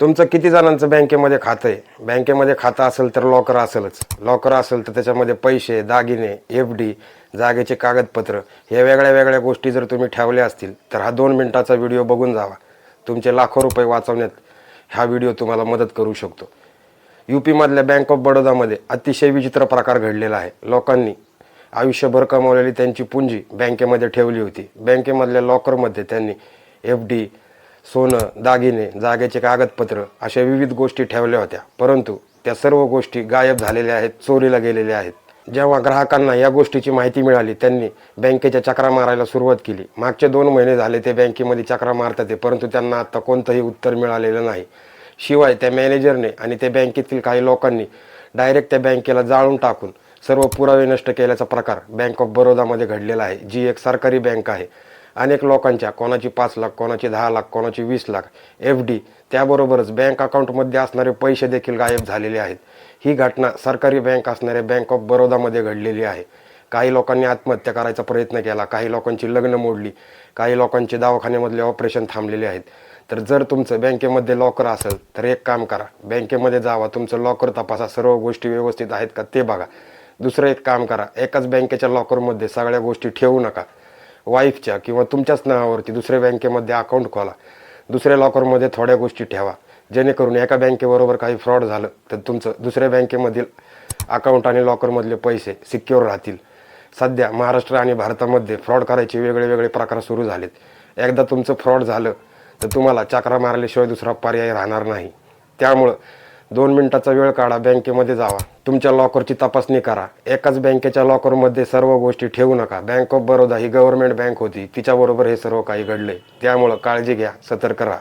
तुमचं किती जणांचं बँकेमध्ये खातं आहे? बँकेमध्ये खातं असेल तर लॉकर असेलच. लॉकर असेल तर त्याच्यामध्ये पैसे, दागिने, एफ.डी, जागेचे कागदपत्र हे वेगळ्या वेगळ्या गोष्टी जर तुम्ही ठेवल्या असतील तर हा 2 मिनिटाचा व्हिडिओ बघून जावा. तुमचे लाखो रुपये वाचवण्यात हा व्हिडिओ तुम्हाला मदत करू शकतो. यूपीमधल्या बँक ऑफ बडोदामध्ये अतिशय विचित्र प्रकार घडलेला आहे. लोकांनी आयुष्यभर कमावलेली त्यांची पुंजी बँकेमध्ये ठेवली होती. बँकेमधल्या लॉकरमध्ये त्यांनी एफ.डी, सोनं, दागिने, जागेचे कागदपत्र अशा विविध गोष्टी ठेवल्या होत्या. परंतु त्या सर्व गोष्टी गायब झालेल्या आहेत, चोरीला गेलेल्या आहेत. जेव्हा ग्राहकांना या गोष्टीची माहिती मिळाली त्यांनी बँकेच्या चक्रा मारायला सुरुवात केली. मागचे 2 महिने झाले ते बँकेमध्ये चक्रा मारतात आहे, परंतु त्यांना आता कोणतंही उत्तर मिळालेलं नाही. शिवाय त्या मॅनेजरने आणि त्या बँकेतील काही लोकांनी डायरेक्ट त्या बँकेला जाळून टाकून सर्व पुरावे नष्ट केल्याचा प्रकार बँक ऑफ बरोडामध्ये घडलेला आहे, जी एक सरकारी बँक आहे. अनेक लोकांच्या कोणाची 5 लाख, कोणाची 10 लाख, कोणाची 20 लाख एफ.डी, त्याबरोबरच बँक अकाउंटमध्ये असणारे पैसे देखील गायब झालेले आहेत. ही घटना सरकारी बँक असणाऱ्या बँक ऑफ बरोडामध्ये घडलेली आहे. काही लोकांनी आत्महत्या करायचा प्रयत्न केला, काही लोकांची लग्न मोडली, काही लोकांचे दवाखान्यामधले ऑपरेशन थांबलेले आहेत. तर जर तुमचं बँकेमध्ये लॉकर असेल तर एक काम करा, बँकेमध्ये जावा, तुमचं लॉकर तपासा, सर्व गोष्टी व्यवस्थित आहेत का ते बघा. दुसरं एक काम करा, एकाच बँकेच्या लॉकरमध्ये सगळ्या गोष्टी ठेवू नका. वाईफच्या किंवा तुमच्याच नावावरती दुसऱ्या बँकेमध्ये अकाउंट खोला, दुसऱ्या लॉकरमध्ये थोड्या गोष्टी ठेवा, जेणेकरून एका बँकेबरोबर काही फ्रॉड झालं तर तुमचं दुसऱ्या बँकेमधील अकाउंट आणि लॉकरमधले पैसे सिक्युअर राहतील. सध्या महाराष्ट्र आणि भारतामध्ये फ्रॉड करायचे वेगळे वेगळे प्रकार सुरू झालेत. एकदा तुमचं फ्रॉड झालं तर तुम्हाला चक्रा मारल्याशिवाय दुसरा पर्याय राहणार नाही. त्यामुळं 2 मिनिटाचा वेळ काढा, बँकेमध्ये जावा, तुमच्या लॉकरची तपासणी करा. एकाच बँकेच्या लॉकरमध्ये सर्व गोष्टी ठेवू नका. Bank of Baroda he government bank होती, तिच्याबरोबर हे सर्व काही घडले. त्यामुळं काळजी घ्या, सतर्क राहा.